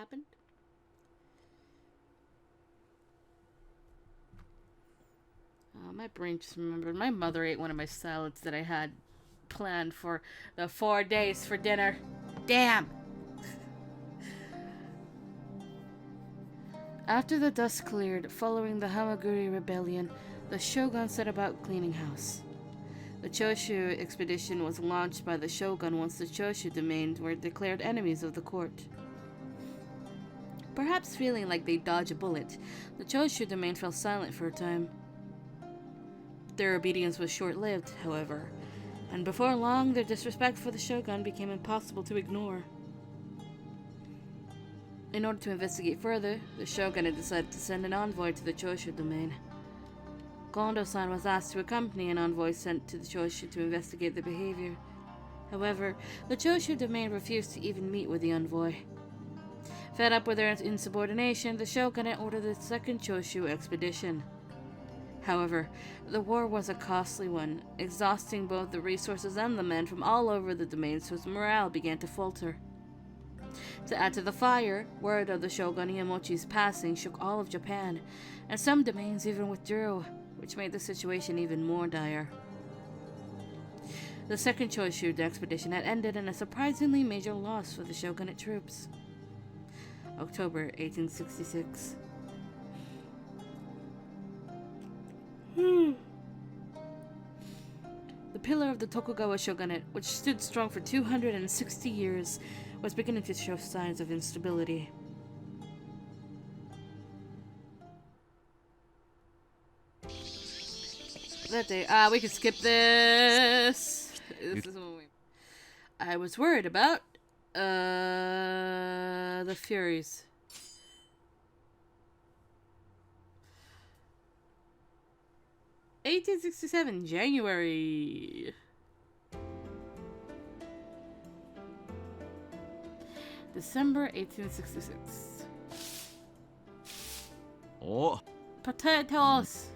happened? My brain just remembered. My mother ate one of my salads that I had planned for the 4 days for dinner. Damn! After the dust cleared, following the Hamaguri rebellion, the shogun set about cleaning house. The Choshu expedition was launched by the shogun once the Choshu domains were declared enemies of the court. Perhaps feeling like they dodged a bullet, the Choshu domain fell silent for a time. Their obedience was short-lived, however, and before long their disrespect for the shogun became impossible to ignore. In order to investigate further, the shogun had decided to send an envoy to the Choshu domain. Gondo-san was asked to accompany an envoy sent to the Choshu to investigate the behavior. However, the Choshu domain refused to even meet with the envoy. Fed up with their insubordination, the shogun had ordered the second Choshu expedition. However, the war was a costly one, exhausting both the resources and the men from all over the domains, whose morale began to falter. To add to the fire, word of the Shogun Iemochi's passing shook all of Japan, and some domains even withdrew, which made the situation even more dire. The second Choshu expedition had ended in a surprisingly major loss for the shogunate troops. October 1866. The pillar of the Tokugawa shogunate, which stood strong for 260 years, was beginning to show signs of instability. That day, we can skip this. This is what I was worried about. The Furies. (1867) January. December 1866. Oh. Potatoes.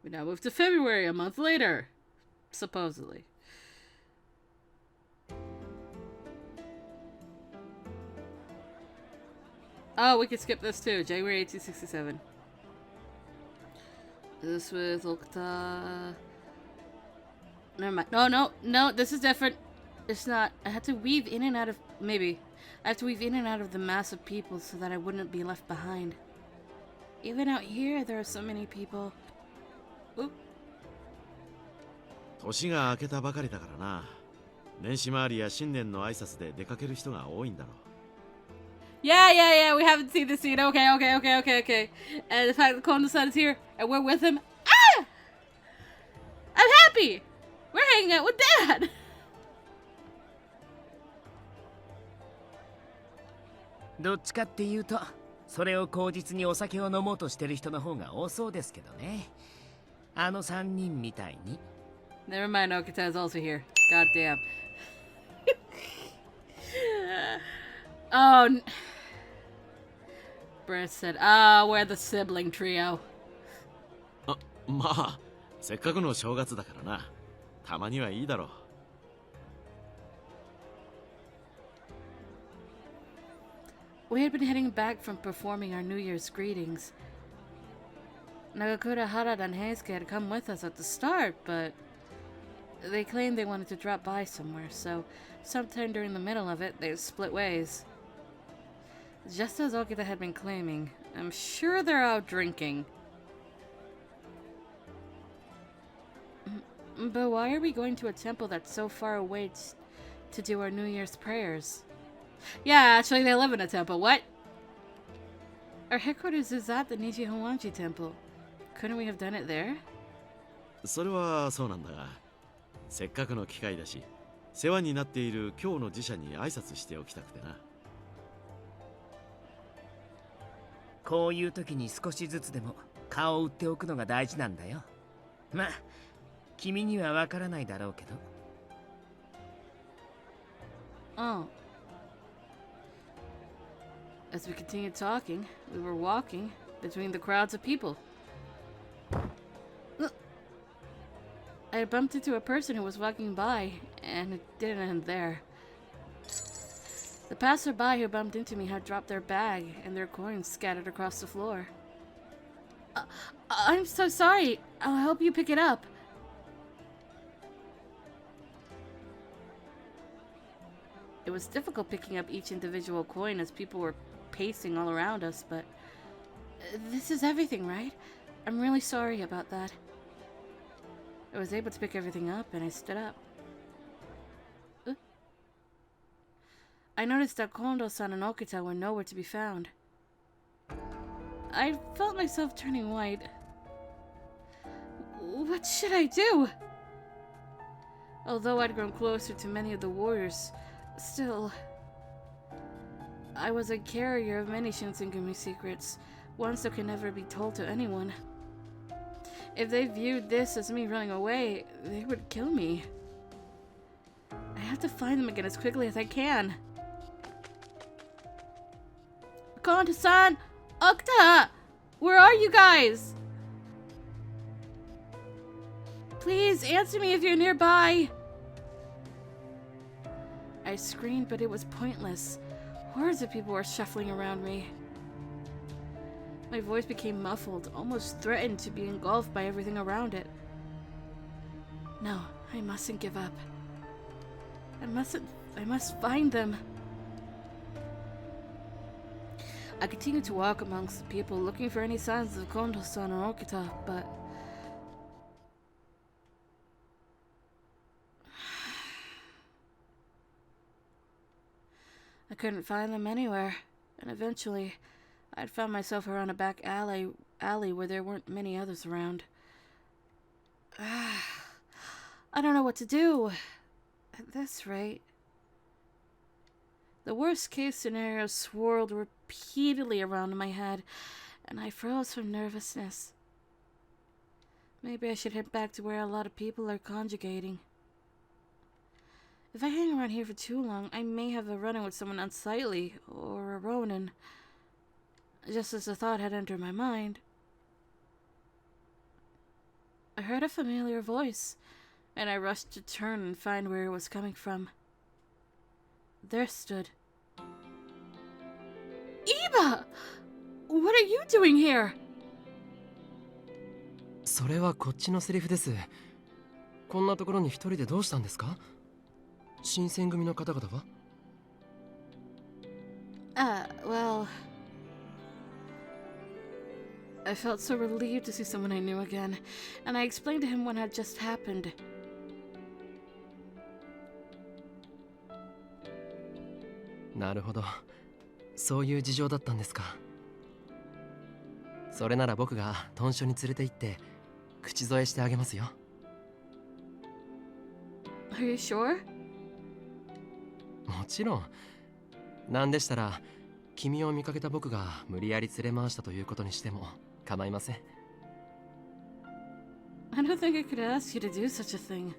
We now move to February, a month later. Supposedly. Oh, we can skip this too. January 1867. This with Okta. Never mind. No, this is different. It's not. I had to weave in and out of. Maybe. I have to weave in and out of the mass of people so that I wouldn't be left behind. Even out here, there are so many people. Oop. 年が明けたばかりだからな。年始回りや新年の挨拶で出かける人が多いんだろう。Yeah, we haven't seen the scene. Okay. And the fact that Kondo-san is here and we're with him. Ah! I'm happy! We're hanging out with Dad! どっちかっていうと、それを口実にお酒を飲もうとしてる人の方が多そうですけどね。あの3人みたいに。Never mind, Okita is also here. God damn. Oh. Brett said, we're the sibling trio. まあ、せっかくの正月だからな。たまにはいいだろう。We had been heading back from performing our New Year's greetings. Nagakura, Harada, and Heisuke had come with us at the start, but they claimed they wanted to drop by somewhere, so sometime during the middle of it, they split ways. Just as Okita had been claiming, I'm sure they're out drinking. But why are we going to a temple that's so far away to do our New Year's prayers? Yeah, actually they live in a temple. What? Our headquarters is at the Nijihowanji temple. Couldn't we have done it there? それはそうなんだが、せっかくの機会だし、世話になっている今日の寺社に挨拶しておきたくてな。こういう時に少しずつでも顔を売っておくのが大事なんだよ。まあ、君にはわからないだろうけど。Oh. As we continued talking, we were walking between the crowds of people. I bumped into a person who was walking by, and it didn't end there. The passerby who bumped into me had dropped their bag and their coins scattered across the floor. I'm so sorry. I'll help you pick it up. It was difficult picking up each individual coin as people were pacing all around us, but this is everything, right? I'm really sorry about that. I was able to pick everything up and I stood up. I noticed that Kondo-san and Okita were nowhere to be found. I felt myself turning white. What should I do? Although I'd grown closer to many of the warriors, still, I was a carrier of many Shinsengumi secrets, ones that could never be told to anyone. If they viewed this as me running away, they would kill me. I have to find them again as quickly as I can. Kondo-san! Okta! Where are you guys? Please answer me if you're nearby. I screamed, but it was pointless. Hordes of people were shuffling around me. My voice became muffled, almost threatened to be engulfed by everything around it. No, I mustn't give up. I must find them. I continued to walk amongst the people, looking for any signs of Kondo-san or Okita, but I couldn't find them anywhere, and eventually I'd found myself around a back alley where there weren't many others around. I don't know what to do. At this rate, the worst case scenario swirled repeatedly around my head, and I froze from nervousness. Maybe I should head back to where a lot of people are conjugating. If I hang around here for too long, I may have a run-in with someone unsightly, or a Ronin. Just as the thought had entered my mind, I heard a familiar voice, and I rushed to turn and find where it was coming from. There stood Iba! What are you doing here? それはこっちのセリフです。こんなところに一人でどうしたんですか？新選組の方々は？ Well, I felt so relieved to see someone I knew again, and I explained to him what had just happened. なるほど。そういう事情だったんですか。それなら僕が豚書に連れて行って口添えしてあげますよ。Are you sure? もちろん。なんでしたら君を見かけた僕が無理やり連れ回したということにしても構いません。I don't think I could ask you to do such a thing.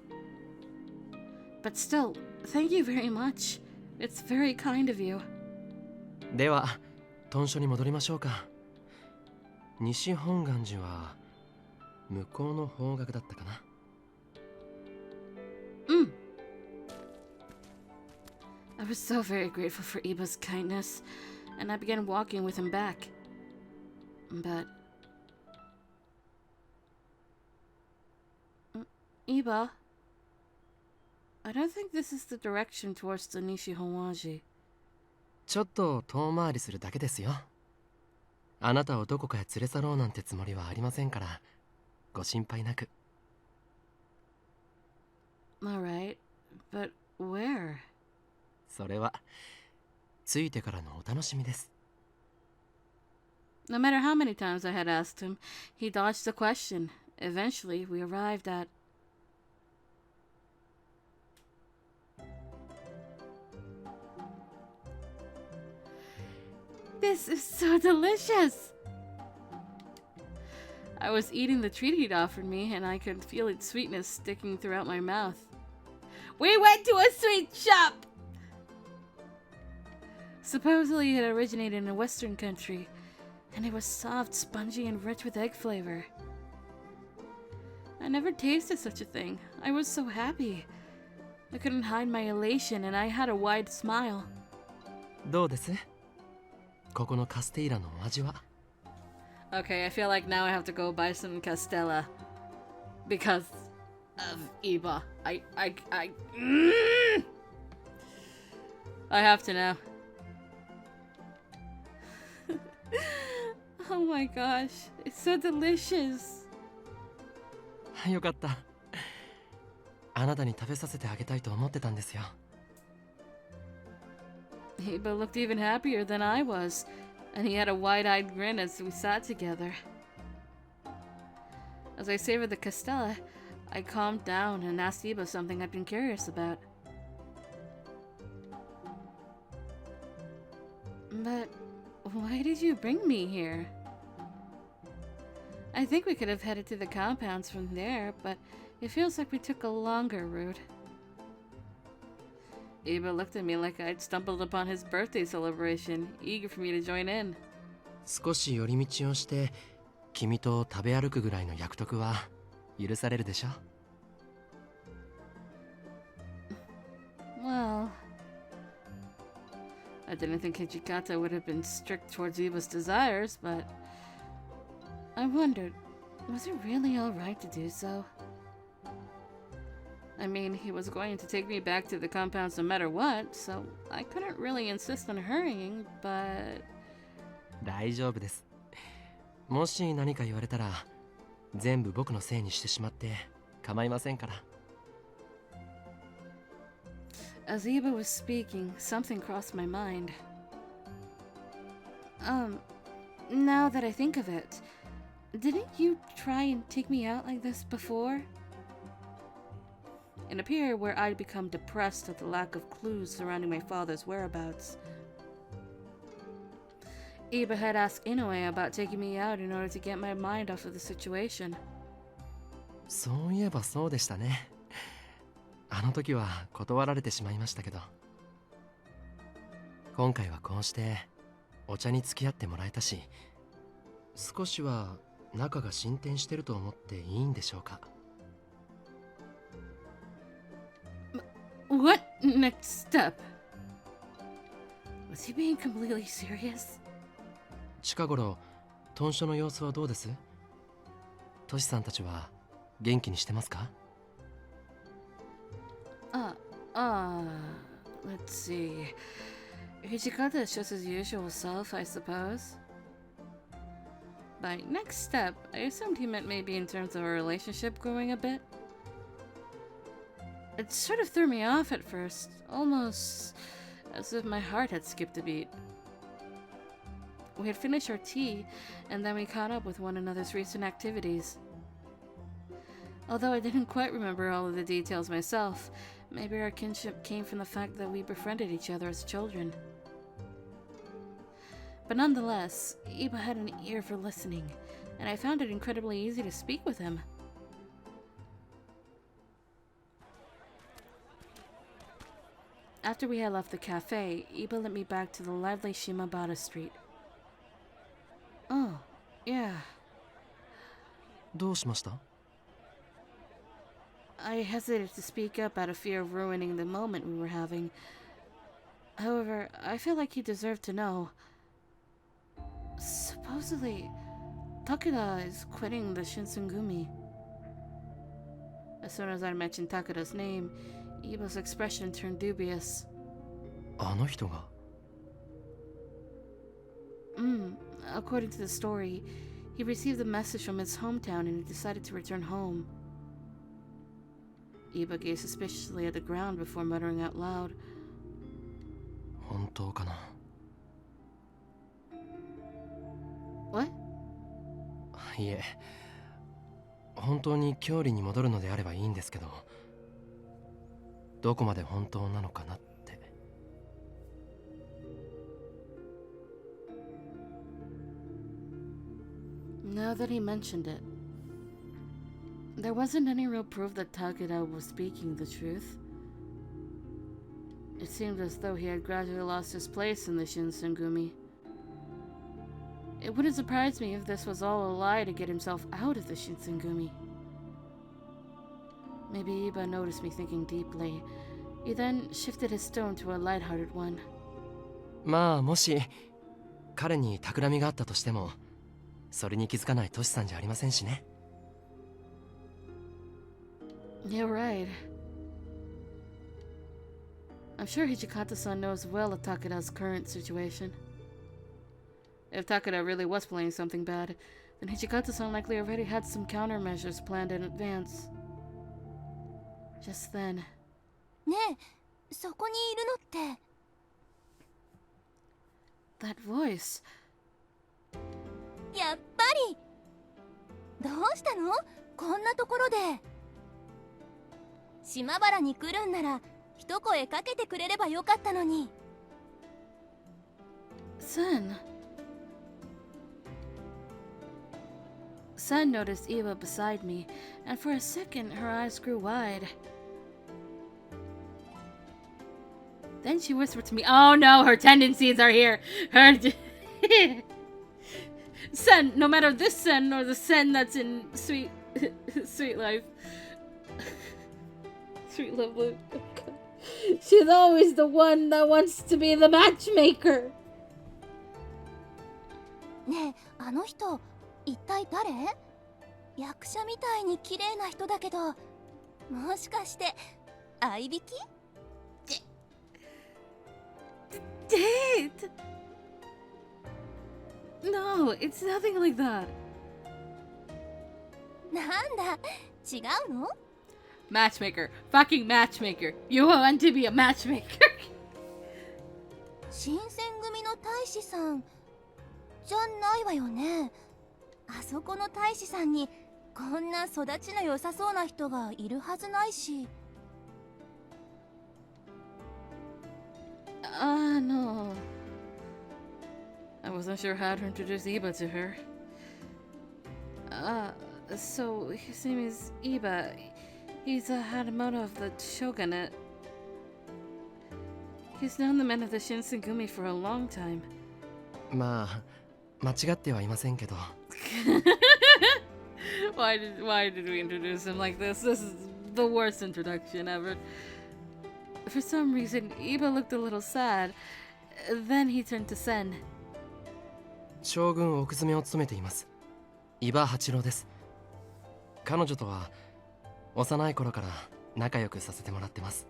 But still, thank you very much. It's very kind of you. では豚書に戻りましょうか。西本願寺は向こうの方角だったかな。I was so very grateful for Iba's kindness, and I began walking with him back. But Iba, I don't think this is the direction towards the Nishihonwaji. ちょっと遠回りするだけですよ。あなたをどこかへ連れ去ろうなんてつもりはありませんから、ご心配なく。Alright, but where? それは着いてからのお楽しみです。No matter how many times I had asked him, he dodged the question. Eventually, we arrived at... This is so delicious! I was eating the treat he'd offered me, and I could feel its sweetness sticking throughout my mouth. We went to a sweet shop! Supposedly it originated in a western country, and it was soft, spongy, and rich with egg flavor. I never tasted such a thing. I was so happy. I couldn't hide my elation, and I had a wide smile. どうです？ここのカステイラのお味は？ Okay, I feel like now I have to go buy some Castella because of Iba. I have to now. Oh my gosh, it's so delicious. よかった。あなたに食べさせてあげたいと思ってたんですよ。Iba looked even happier than I was, and he had a wide-eyed grin as we sat together. As I savored the Castella, I calmed down and asked Iba something I'd been curious about. But why did you bring me here? I think we could have headed to the compounds from there, but it feels like we took a longer route. Iba looked at me like I'd stumbled upon his birthday celebration, eager for me to join in. 少し寄り道をして君と食べ歩くぐらいの約束は許されるでしょ？ Well, I didn't think Hijikata would have been strict towards Iba's desires, but I wondered, was it really alright to do so? I mean, he was going to take me back to the compounds no matter what, so I couldn't really insist on hurrying, but... 大丈夫です。もし何か言われたら全部僕のせいにしてしまって構いませんから。 As Iba was speaking, something crossed my mind. Now that I think of it, didn't you try and take me out like this before? In a period where I'd become depressed at the lack of clues surrounding my father's whereabouts, Iba had asked Inoue about taking me out in order to get my mind off of the situation. そういえばそうでしたね。あの時は断られてしまいましたけど、今回はこうしてお茶に付き合ってもらえたし、少しは仲が進展してると思っていいんでしょうか。 What next step? Was he being completely serious? 近頃豚書の様子はどうです？トシさんたちは元気にしてますか？ Let's see. Hijikata is just his usual self, I suppose. By next step, I assumed he meant maybe in terms of our relationship growing a bit. It sort of threw me off at first, almost as if my heart had skipped a beat. We had finished our tea, and then we caught up with one another's recent activities. Although I didn't quite remember all of the details myself, maybe our kinship came from the fact that we befriended each other as children. But nonetheless, Iba had an ear for listening, and I found it incredibly easy to speak with him. After we had left the cafe, Iba led me back to the lively Shimabara street. Oh, yeah. どうしました？ I hesitated to speak up out of fear of ruining the moment we were having. However, I feel like he deserved to know. Supposedly, Takeda is quitting the Shinsengumi. As soon as I mentioned Takeda's name, Iba's expression turned dubious. あの人が？ According to the story, he received a message from his hometown and he decided to return home. Iba gazed suspiciously at the ground before muttering out loud. 本当かな？ What? いえ、本当に郷里に戻るのであればいいんですけど、どこまで本当なのかなって。 Now that he mentioned it, there wasn't any real proof that Takeda was speaking the truth. It seemed as though he had gradually lost his place in the Shinsengumi. It wouldn't surprise me if this was all a lie to get himself out of the Shinsengumi. Maybe Iba noticed me thinking deeply. He then shifted his tone to a lighthearted one. まあもし彼に企みがあったとしても、それに気づかないトシさんじゃありませんしね。You're right. I'm sure Hijikata-san knows well of Takeda's current situation. If Takeda really was planning something bad, then Hijikata-san likely already had some countermeasures planned in advance. Just then. ねえ、そこにいるのって。That voice. やっぱり。どうしたの？こんなところで。島原に来るんなら一声かけてくれればよかったのに。Sen. Sen noticed Eva beside me, and for a second her eyes grew wide. Then she whispered to me, "Oh no, her tendencies are here. Her Sen, no matter this Sen or the Sen that's in Sweet Life, Sweet Love Luke. She's always the one that wants to be the matchmaker." ねえ、あの人一体誰？役者みたいに綺麗な人だけど、もしかして合いびき？Date? No, it's nothing like that. なんだ、違うの？ Matchmaker. Fucking matchmaker. You want to be a matchmaker. 新選組の大使さんじゃないわよね。あそこの大使さんにこんな育ちの良さそうな人がいるはずないし。No. I wasn't sure how to introduce Iba to her. So his name is Iba. He's a Hadamoto of the shogunate. He's known the men of the Shinsengumi for a long time. まあ間違ってはいませんけど。Why did we introduce him like this? This is the worst introduction ever. For some reason, Iba looked a little sad. Then he turned to Sen. 将軍奥詰めを務めています。伊庭八郎です。彼女とは幼い頃から仲良くさせてもらってます。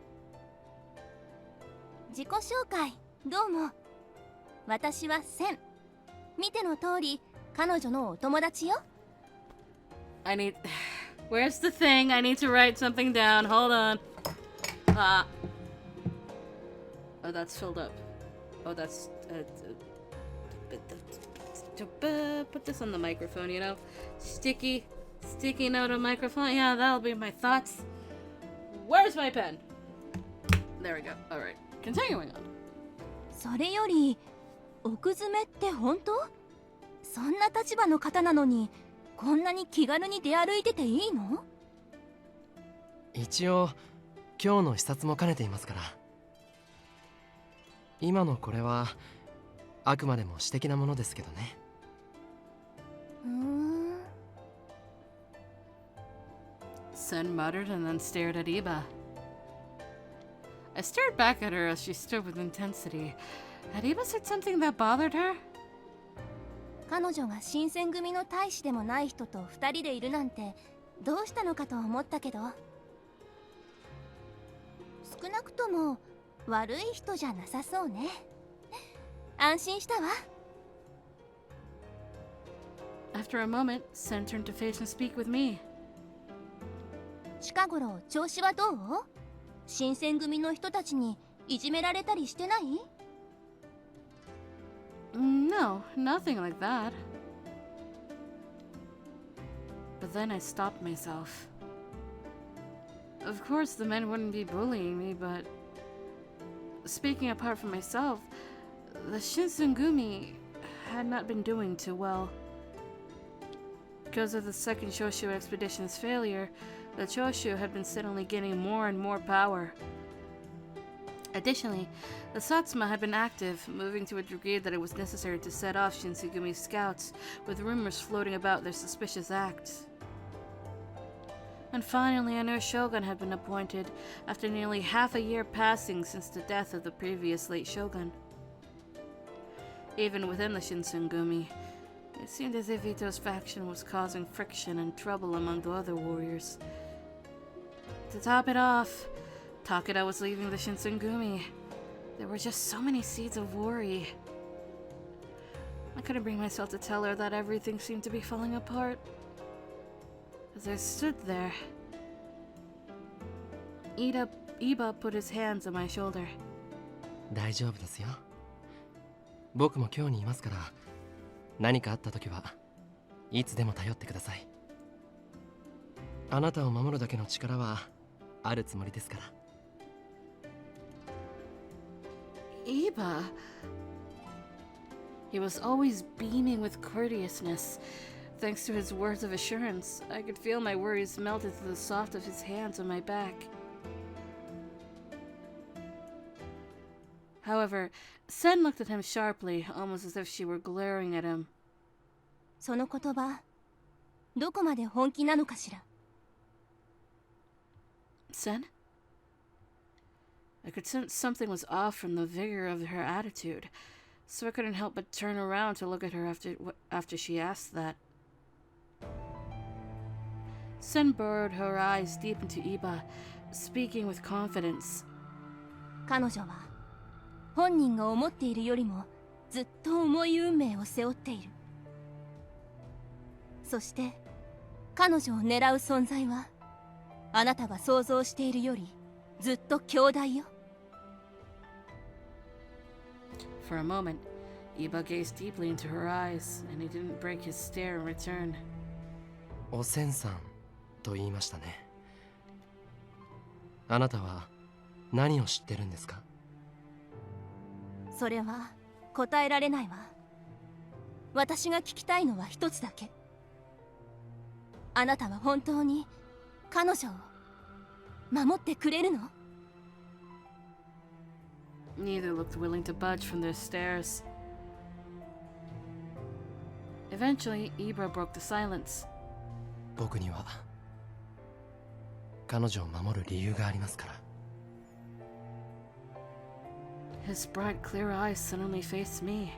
自己紹介どうも。私はセン。見ての通り彼女のお友達よ。Where's the thing? I need to write something down. Hold on. Oh, that's filled up. Oh, that's put this on the microphone, you know? Sticky note on microphone. Yeah, that'll be my thoughts. Where's my pen? There we go. All right. Continuing on. それより奥詰めって本当？そんな立場の方なのにこんなに気軽に出歩いてていいの？一応今日の視察も兼ねていますから。今のこれはあくまでも私的なものですけどね。Sen muttered and then stared at Iba. I stared back at her as she stood with intensity. Had Iba said something that bothered her? 彼女が新選組の大使でもない人と二人でいるなんてどうしたのかと思ったけど、少なくとも悪い人じゃなさそうね。安心したわ。After a moment, Sen turned to face and speak with me. 近頃調子はどう？新選組の人たちにいじめられたりしてない？ No, nothing like that. But then I stopped myself. Of course, the men wouldn't be bullying me, but speaking apart from myself, the Shinsengumi had not been doing too well. Because of the second Choshu expedition's failure, the Choshu had been steadily gaining more and more power. Additionally, the Satsuma had been active, moving to a degree that it was necessary to set off Shinsegumi's scouts, with rumors floating about their suspicious acts. And finally, a new shogun had been appointed, after nearly half a year passing since the death of the previous late shogun. Even within the Shinsengumi, it seemed as if Ito's faction was causing friction and trouble among the other warriors. To top it off, Takeda was leaving the Shinsengumi. There were just so many seeds of worry. I couldn't bring myself to tell her that everything seemed to be falling apart. As I stood there, Iba put his hands on my shoulder. 大丈夫ですよ。僕も今日にいますから、何かあった時はいつでも頼ってください。あなたを守るだけの力はあるつもりですから。Iba? He was always beaming with courteousness. Thanks to his words of assurance, I could feel my worries melt into the soft of his hands on my back. However, Sen looked at him sharply, almost as if she were glaring at him. その言葉、どこまで本気なのかしら。Sen? I could sense something was off from the vigor of her attitude, so I couldn't help but turn around to look at her after she asked that. Sen burrowed her eyes deep into Iba, speaking with confidence. 彼女は本人が思っているよりもずっと重い運命を背負っている。そして彼女を狙う存在はあなたが想像しているよりずっと強大よ。For a moment, Iba gazed deeply into her eyes, and he didn't break his stare in return. おせんさんと言いましたね。あなたは何を知ってるんですか？それは答えられないわ。私が聞きたいのは一つだけ。あなたは本当に彼女を守ってくれるの？ Neither looked willing to budge from their stares. Eventually, Ibra broke the silence. 僕には彼女を守る理由がありますから。His bright, clear eyes suddenly faced me.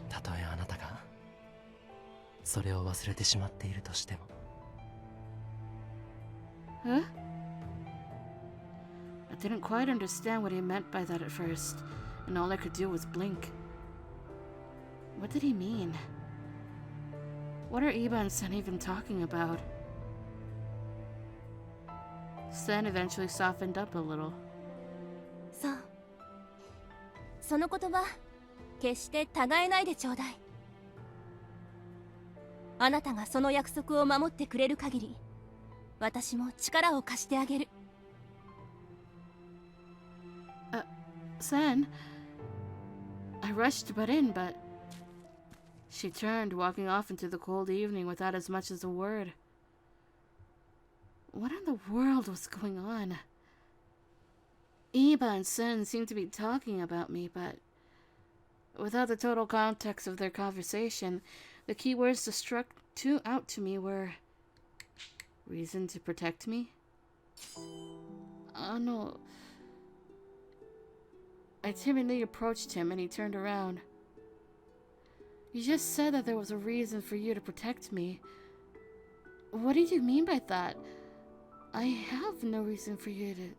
たとえあなたがそれを忘れてしまっているとしても。Huh? I didn't quite understand what he meant by that at first, and all I could do was blink. What did he mean? What are Iba and Sen even talking about? Sen eventually softened up a little. そう。その言葉、決して違えないでちょうだい。あなたがその約束を守ってくれる限り、私も力を貸してあげる。Sen? I rushed to butt in, but she turned, walking off into the cold evening without as much as a word. What in the world was going on? Iba and Sen seemed to be talking about me, but without the total context of their conversation, the key words that struck out to me were reason to protect me? No. I timidly approached him and he turned around. You just said that there was a reason for you to protect me. What did you mean by that? I have no reason for you to...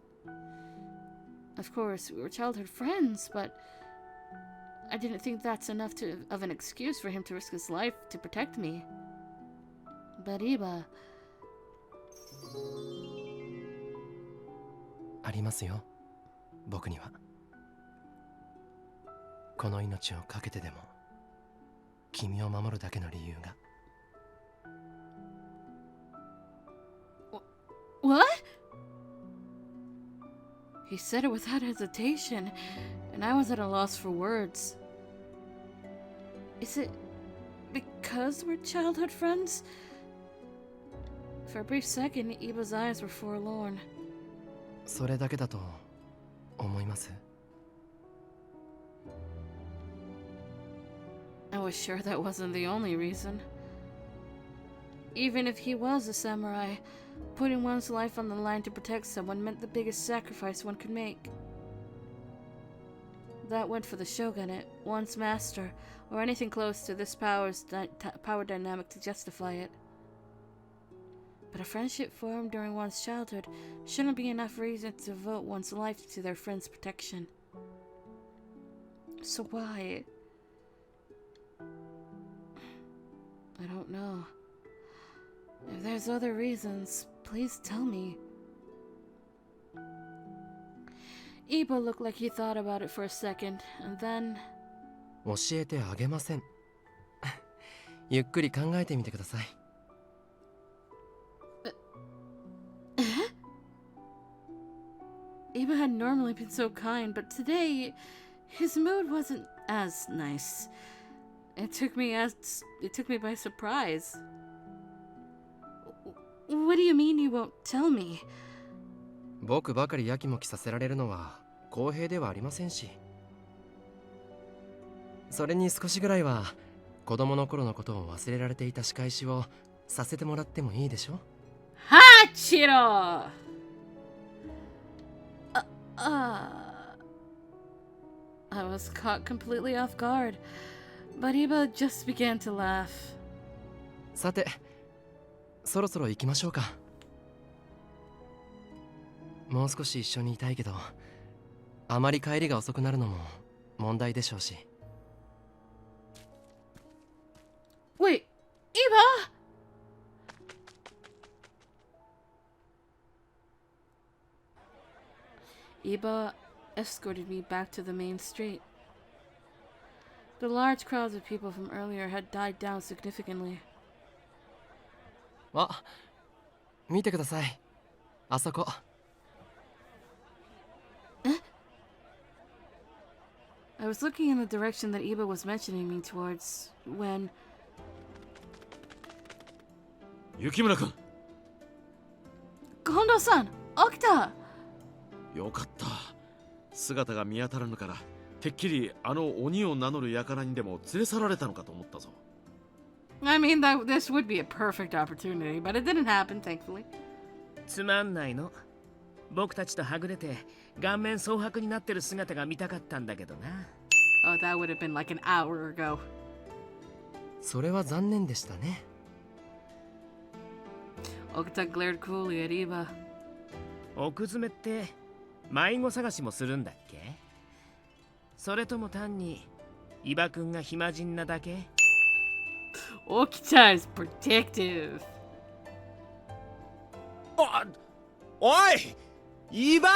Of course, we were childhood friends, but I didn't think that's enough of an excuse for him to risk his life to protect me. But Iba... ありますよ、僕には。この命を懸けてでも君を守るだけの理由が。What? He said it without hesitation, and I was at a loss for words. Is it because we're childhood friends? For a brief second, Iba's eyes were forlorn. それだけだと思います。I was sure that wasn't the only reason. Even if he was a samurai, putting one's life on the line to protect someone meant the biggest sacrifice one could make. that went for the shogunate, once master, or anything close to this power dynamic to justify it. But a friendship formed during one's childhood shouldn't be enough reason to devote one's life to their friend's protection. So why? I don't know. If there's other reasons, please tell me. Ibo looked like he thought about it for a second, and then... 教えてあげません。ゆっくり考えてみてください。Iba had normally been so kind, but today his mood wasn't as nice. It took me by surprise. What do you mean you won't tell me? 僕ばかりやきもきさせられるのは公平ではありませんし。それに少しぐらいは子供の頃のことを忘れられていた仕返しをさせてもらってもいいでしょ? Hachiro! I was caught completely off guard, but Iba just began to laugh. さて、そろそろ行きましょうか。もう少し一緒にいたいけど、あまり帰りが遅くなるのも問題でしょうし。Wait, Iba! Iba escorted me back to the main street. The large crowds of people from earlier had died down significantly. あ、見てください。あそこ。I was looking in the direction that Iba was mentioning me towards when... 雪村君。Kondo-san! Okita! よかった。姿が見当たらぬから、てっきりあの鬼を名乗る輩にでも連れ去られたのかと思ったぞ。I mean, this would be a perfect opportunity, but it didn't happen, thankfully. つまんないの。僕たちとはぐれて顔面蒼白になってる姿が見たかったんだけどな。Oh, that would have been like an hour ago. それは残念でしたね。Okita glared coolly at Iba. 奥詰めって迷子探しもするんだっけ？それとも単に伊庭くんが暇人なだけ？ Okita is protective. おい！伊庭!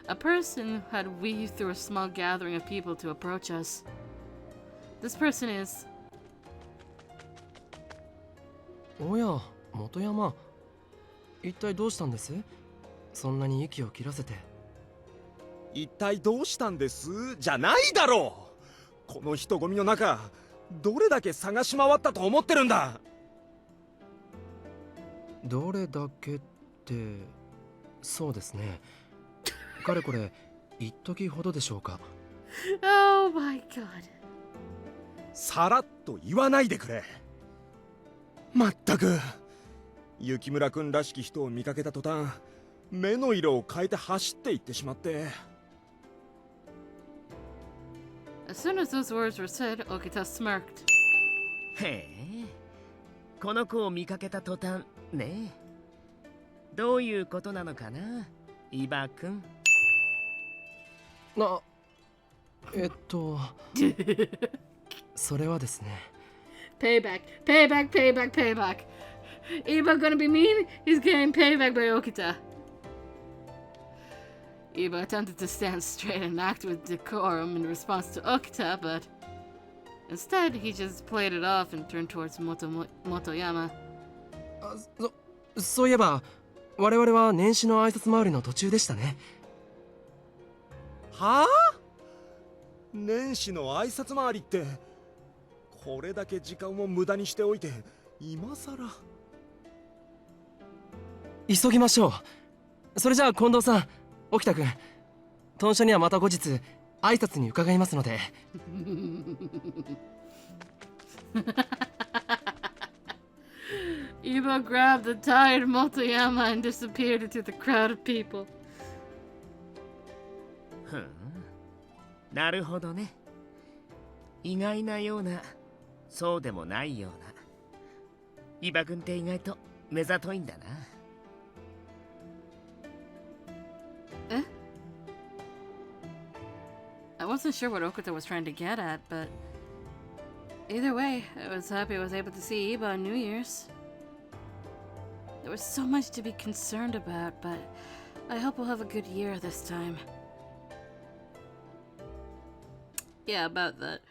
A person had weaved through a small gathering of people to approach us. This person is... おや、元山。一体どうしたんです？そんなに息を切らせて。一体どうしたんですじゃないだろう。この人混みの中、どれだけ探し回ったと思ってるんだ。どれだけって、そうですね。かれこれ一時ほどでしょうか。Oh my god. さらっと言わないでくれ。まったく雪村くんらしき人を見かけた途端、目の色を変えて走っていってしまって。As soon as those words were said, Okita smirked. へえ、この子を見かけた途端ね。どういうことなのかな、伊庭くん。それはですね。Payback, payback, payback, payback. Iba gonna be mean? He's getting payback by Okita. Iba attempted to stand straight and act with decorum in response to Okita, but instead he just played it off and turned towards Motoyama. そういえば、我々は年始の挨拶回りの途中でしたね。はあ？年始の挨拶回りって、これだけ時間を無駄にしておいて、今さら。急ぎましょう。それじゃあ近藤さん、沖田君、豚舎にはまた後日挨拶に伺いますので。Iba grabbed the tired Motoyama and disappeared into the crowd of people. ふん、なるほどね。意外なような、そうでもないような。伊庭君って意外と目ざといんだな。Eh? I wasn't sure what Okuta was trying to get at, but either way, I was happy I was able to see Iba on New Year's. There was so much to be concerned about, but I hope we'll have a good year this time. Yeah, about that.